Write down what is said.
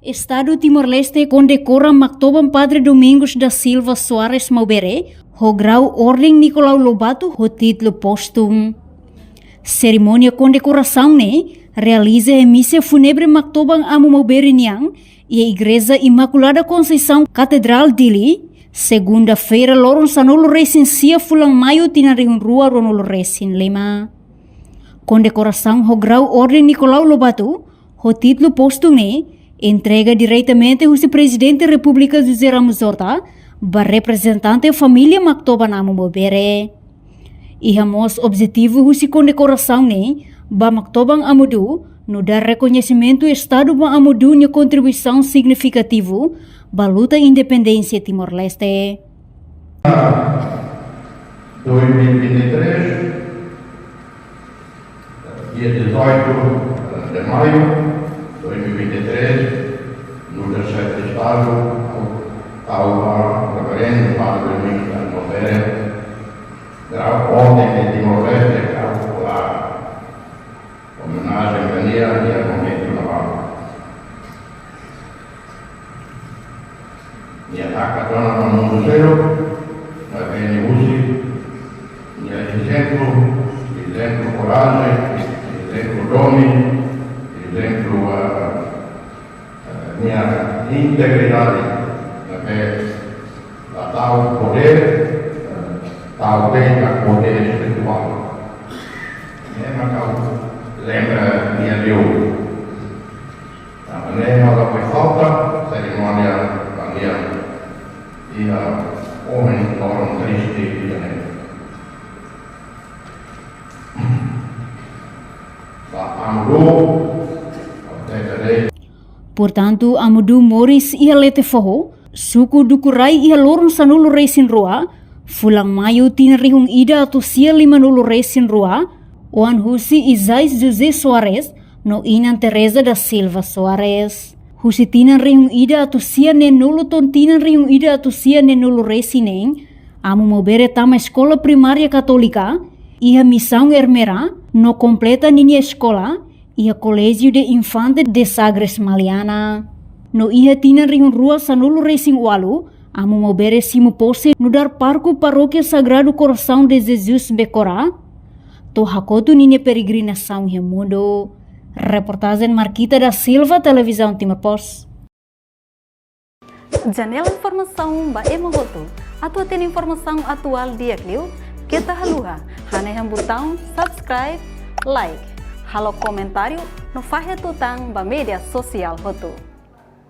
Estado Timor-Leste condecora Mactoban Padre Domingos da Silva Soares Maubere, ho grau Ordem Nicolau Lobato, ho título póstumo. Cerimônia condecoração realiza a missa fúnebre Mactoban Amo Maubere Niang e a Igreja Imaculada Conceição Catedral Dili, segunda-feira lorong sanolo resin sia fulang maio tinariun rua ronolo resin lema. Condecoração ho grau Ordem Nicolau Lobato, ho título póstumo entrega diretamente ao Presidente da República José Ramos Horta, ba representante da família Mactoban Amo Maubere. E hamos objetivo husi condecoração ba Mactoban Amudu no dar reconhecimento ao Estado ba Amudu na contribuição significativa ba luta independência Timor-Leste. 2023, dia 18 de maio 2023, no terceiro estado, ao reverendo Padre Domingos da Maubere, grau Ordem de Timor-Leste, grau popular, homenagem a e armamento naval. E ataca a dona no mundo zero, na BNUSI, e exemplo coragem, exemplo domínio, exemplo minha integridade, a tal poder, talvez a poder espiritual. Lembra minha Deus. Ela foi falta, cerimônia ali e homem foram tristes e Portanto, Amudu Moris ia lete forro, suku dukurai ia lorong sanulu resin roa, fulang mayo tinarihung ida atau sia 50 resin roa, oan husi Isais José Soares, no inan Teresa da Silva Soares. Husi tinarihung ida atau sia nenulu ton tinarihung ida atau sia nenulu resineng, Amo Maubere tama escola primária católica, ia missão ermera, no completa ninia escola, ia Colégio de Infante de Sagres Maliana. No ia tinarihung rua sanulu racing walu, Amo Maubere simu pose no dar parco Paróquia Sagrado Coração de Jesus Becora, to hakotu ninia peregrinação he mundo. Reportagem Marquita da Silva, Televisão Timor Post. Janela informação ba emohoto. Atua tem informação atual dia kliu, kita haluha, hane botão subscribe, like. Halo comentário no Fahe Tutang ba media sosial hotu.